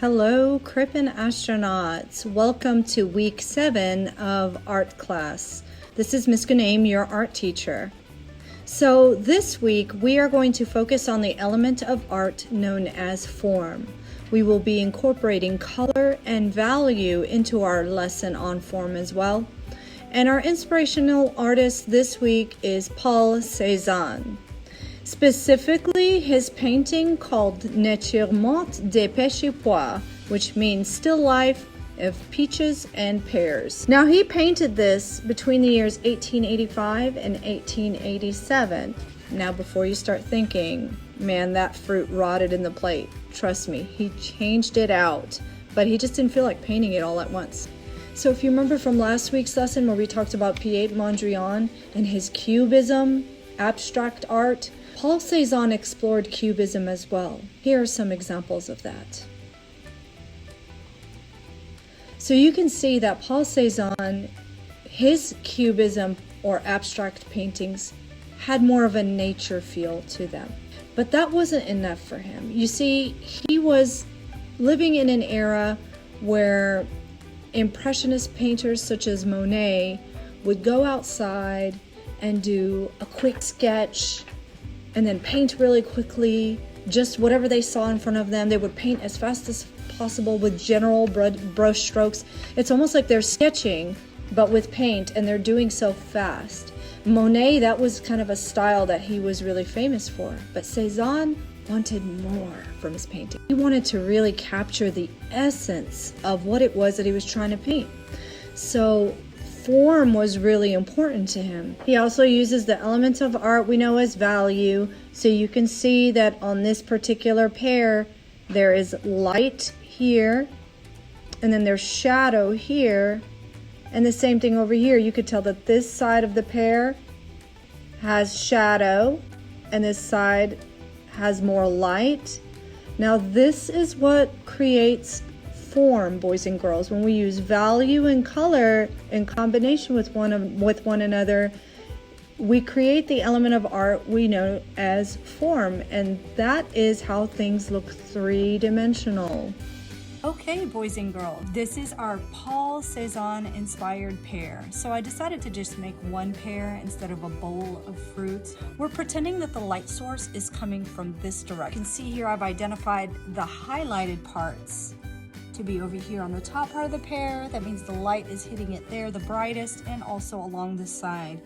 Hello, Crippen astronauts. Welcome to week 7 of art class. This is Miss Ghuneim, your art teacher. So this week we are going to focus on the element of art known as form. We will be incorporating color and value into our lesson on form as well. And our inspirational artist this week is Paul Cézanne. Specifically, his painting called Naturellement des Pêches et Pois, which means still life of peaches and pears. Now, he painted this between the years 1885 and 1887. Now, before you start thinking, man, that fruit rotted in the plate, trust me, he changed it out, but he just didn't feel like painting it all at once. So if you remember from last week's lesson where we talked about Piet Mondrian and his cubism, abstract art, Paul Cézanne explored cubism as well. Here are some examples of that. So you can see that Paul Cézanne, his cubism or abstract paintings had more of a nature feel to them. But that wasn't enough for him. You see, he was living in an era where Impressionist painters such as Monet would go outside and do a quick sketch and then paint really quickly, just whatever they saw in front of them. They would paint as fast as possible with general brush strokes. It's almost like they're sketching, but with paint, and they're doing so fast. Monet, that was kind of a style that he was really famous for, but Cézanne wanted more from his painting. He wanted to really capture the essence of what it was that he was trying to paint. So form was really important to him. He also uses the element of art we know as value. So you can see that on this particular pear, there is light here, and then there's shadow here, and the same thing over here. You could tell that this side of the pear has shadow, and this side has more light. Now this is what creates form, boys and girls. When we use value and color in combination with one another, we create the element of art we know as form, and that is how things look three-dimensional. Okay, boys and girls, this is our Paul Cézanne inspired pear. So I decided to just make one pear instead of a bowl of fruits. We're pretending that the light source is coming from this direction. You can see here I've identified the highlighted parts to be over here on the top part of the pear. That means the light is hitting it there the brightest, and also along the side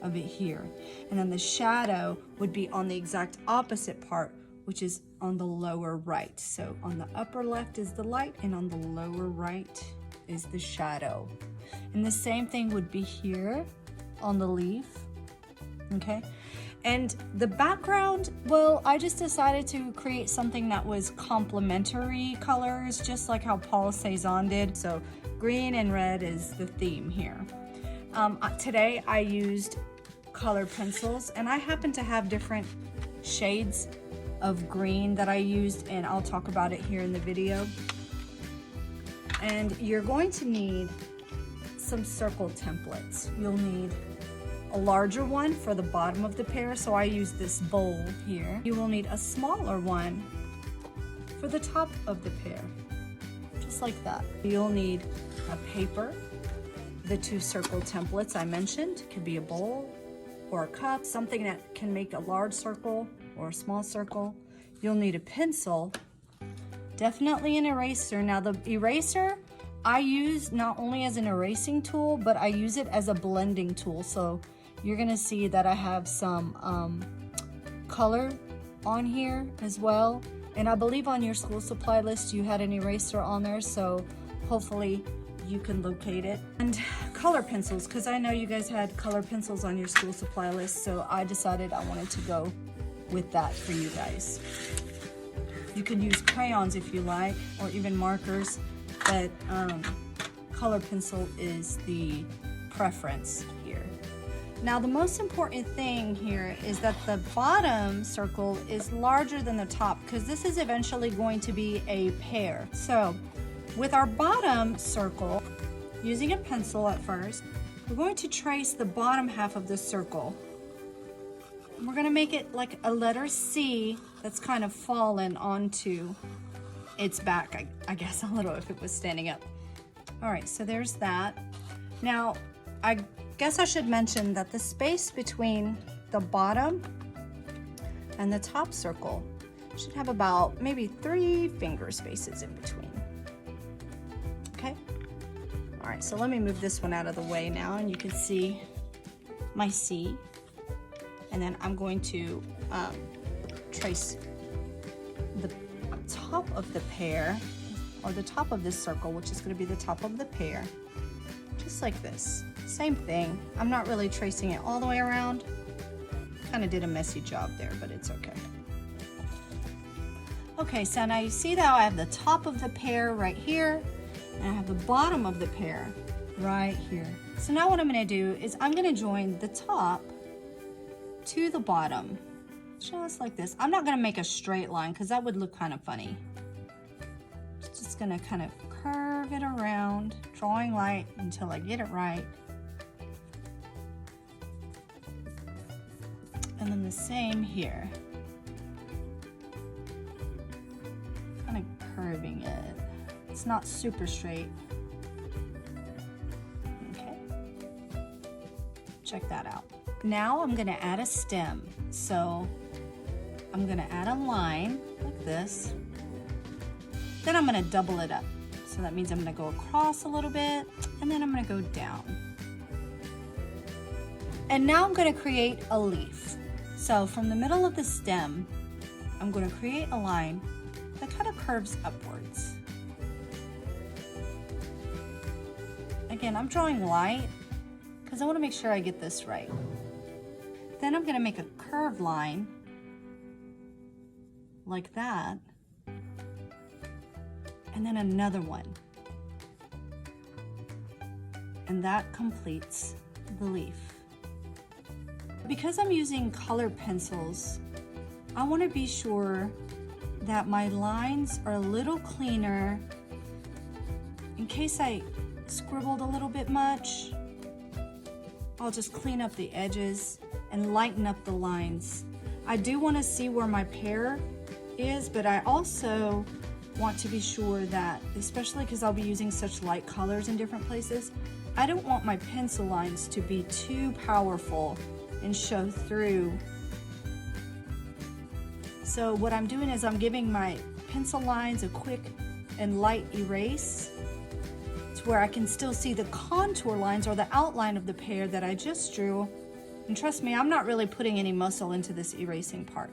of it here. And then the shadow would be on the exact opposite part, which is on the lower right. So on the upper left is the light, and on the lower right is the shadow. And the same thing would be here on the leaf, okay? And the background, well, I just decided to create something that was complementary colors, just like how Paul Cézanne did. So green and red is the theme here. Today I used color pencils, and I happen to have different shades of green that I used, and I'll talk about it here in the video. And you're going to need some circle templates. You'll need a larger one for the bottom of the pear, so I use this bowl here. You will need a smaller one for the top of the pear, just like that. You'll need a paper, the 2 circle templates I mentioned. It could be a bowl or a cup, something that can make a large circle or a small circle. You'll need a pencil, definitely an eraser. Now the eraser I use not only as an erasing tool, but I use it as a blending tool. So you're gonna see that I have some color on here as well. And I believe on your school supply list you had an eraser on there, so hopefully you can locate it. And color pencils, because I know you guys had color pencils on your school supply list, so I decided I wanted to go with that for you guys. You can use crayons if you like, or even markers, but color pencil is the preference here. Now the most important thing here is that the bottom circle is larger than the top, because this is eventually going to be a pear. So with our bottom circle, using a pencil at first, we're going to trace the bottom half of the circle. We're going to make it like a letter C that's kind of fallen onto it's back, I guess, a little if it was standing up. All right, so there's that. Now, I guess I should mention that the space between the bottom and the top circle should have about maybe 3 finger spaces in between. Okay? All right, so let me move this one out of the way now, and you can see my C. And then I'm going to trace the top of the pear, or the top of this circle, which is going to be the top of the pear, just like this. Same thing. I'm not really tracing it all the way around. Kind of did a messy job there, but it's okay. Okay, so now you see that I have the top of the pear right here, and I have the bottom of the pear right here. So now what I'm going to do is I'm going to join the top to the bottom, just like this. I'm not going to make a straight line because that would look kind of funny. Just going to kind of curve it around, drawing light until I get it right. And then the same here. Kind of curving it. It's not super straight. Okay. Check that out. Now I'm going to add a stem. So I'm going to add a line like this. Then I'm going to double it up. So that means I'm going to go across a little bit, and then I'm going to go down. And now I'm going to create a leaf. So from the middle of the stem, I'm going to create a line that kind of curves upwards. Again, I'm drawing light because I want to make sure I get this right. Then I'm going to make a curved line like that, and then another one. And that completes the leaf. Because I'm using color pencils, I want to be sure that my lines are a little cleaner in case I scribbled a little bit much. I'll just clean up the edges and lighten up the lines. I do want to see where my pear is, but I also want to be sure that, especially because I'll be using such light colors in different places, I don't want my pencil lines to be too powerful and show through. So what I'm doing is I'm giving my pencil lines a quick and light erase to where I can still see the contour lines or the outline of the pear that I just drew. And trust me, I'm not really putting any muscle into this erasing part.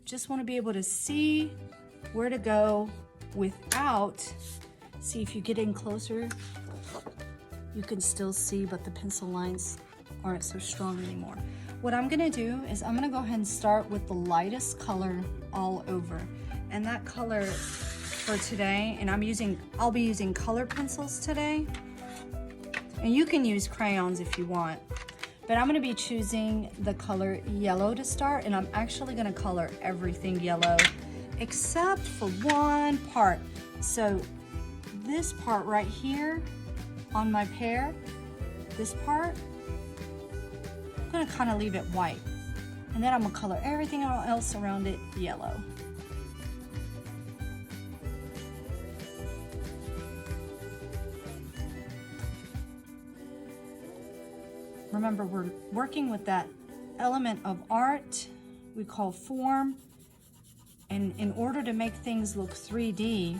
Just want to be able to see where to go without, see if you get in closer, you can still see, but the pencil lines aren't so strong anymore. What I'm gonna do is I'm gonna go ahead and start with the lightest color all over. And that color for today, and I'll be using color pencils today. And you can use crayons if you want. But I'm gonna be choosing the color yellow to start, and I'm actually gonna color everything yellow except for one part. So this part right here on my pear, this part, I'm gonna kind of leave it white. And then I'm gonna color everything else around it yellow. Remember, we're working with that element of art we call form. And in order to make things look 3D,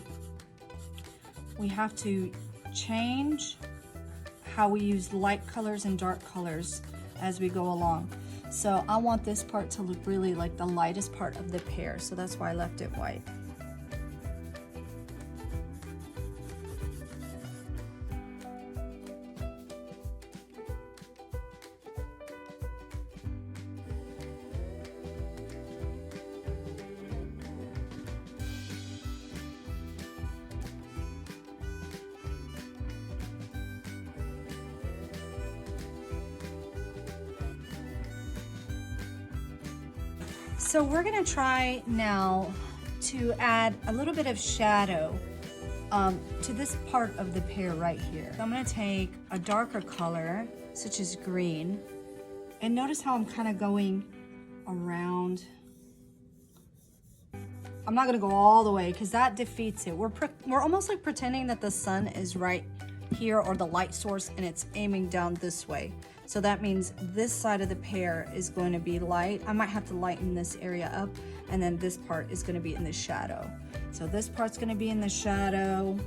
we have to change how we use light colors and dark colors as we go along. So I want this part to look really like the lightest part of the pear, so that's why I left it white. So we're gonna try now to add a little bit of shadow to this part of the pear right here. So I'm gonna take a darker color, such as green, and notice how I'm kind of going around I'm not gonna go all the way because that defeats it. We're almost like pretending that the sun is right here, or the light source, and it's aiming down this way. So that means this side of the pear is going to be light. I might have to lighten this area up, and then this part is gonna be in the shadow. So this part's gonna be in the shadow,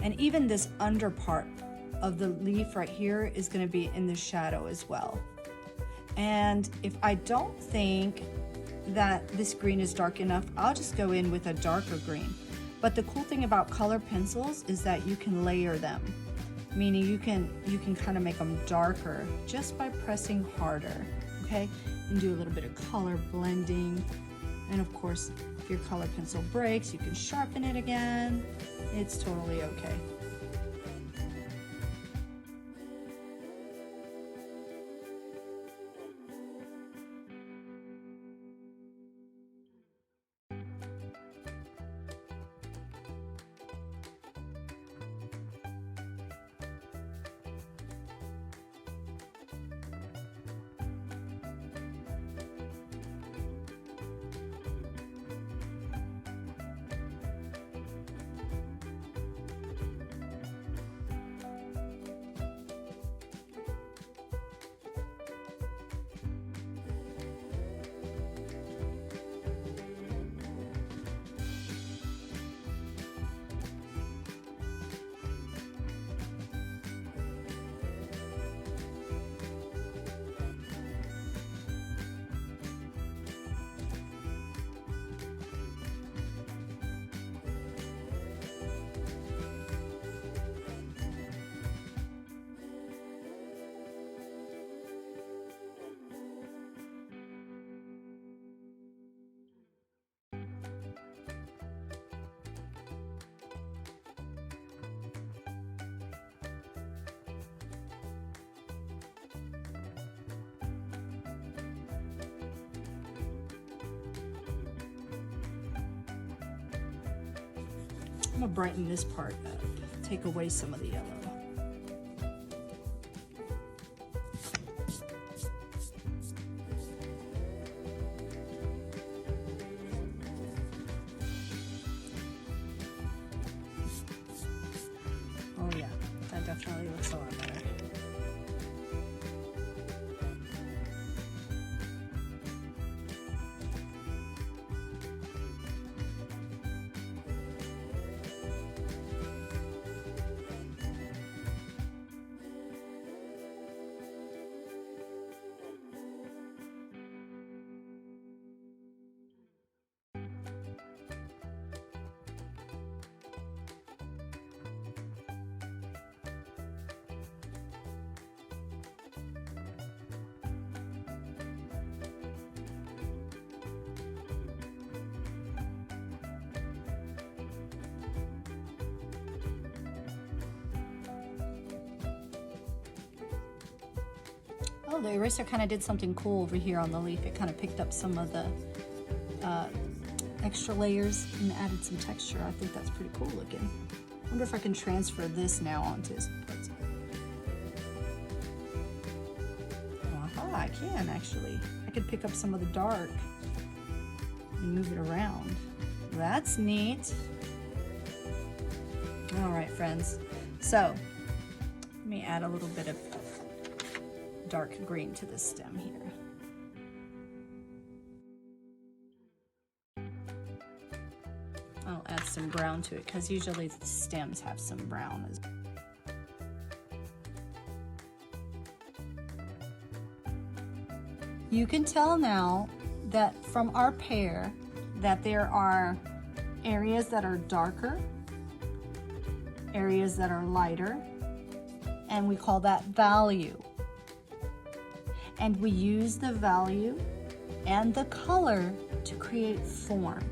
and even this under part of the leaf right here is gonna be in the shadow as well. And if I don't think that this green is dark enough, I'll just go in with a darker green. But the cool thing about color pencils is that you can layer them, meaning you can kind of make them darker just by pressing harder, okay? And do a little bit of color blending. And of course, if your color pencil breaks, you can sharpen it again. It's totally okay. I'm gonna brighten this part up, take away some of the yellow. Oh yeah, that definitely looks a lot better. Oh, the eraser kind of did something cool over here on the leaf. It kind of picked up some of the extra layers and added some texture. I think that's pretty cool looking. I wonder if I can transfer this now onto his parts. Aha, I can actually. I could pick up some of the dark and move it around. That's neat. All right, friends. So let me add a little bit of dark green to the stem here. I'll add some brown to it because usually the stems have some brown as well. You can tell now that from our pear that there are areas that are darker, areas that are lighter, and we call that value. And we use the value and the color to create form.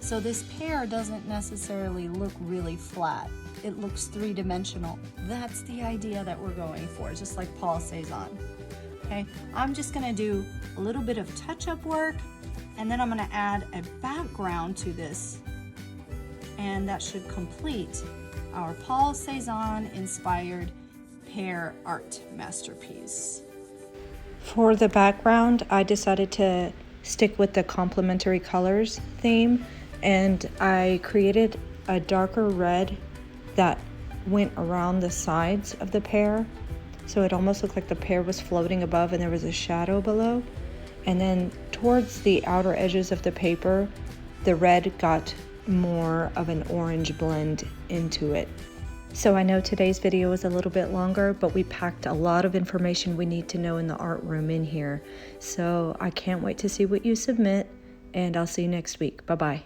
So this pear doesn't necessarily look really flat. It looks three-dimensional. That's the idea that we're going for, just like Paul Cézanne. Okay, I'm just gonna do a little bit of touch-up work, and then I'm gonna add a background to this, and that should complete our Paul Cézanne inspired pear art masterpiece. For the background, I decided to stick with the complementary colors theme And I created a darker red that went around the sides of the pear. So it almost looked like the pear was floating above and there was a shadow below. And then towards the outer edges of the paper, the red got more of an orange blend into it. So I know today's video was a little bit longer, but we packed a lot of information we need to know in the art room in here. So I can't wait to see what you submit, and I'll see you next week. Bye-bye.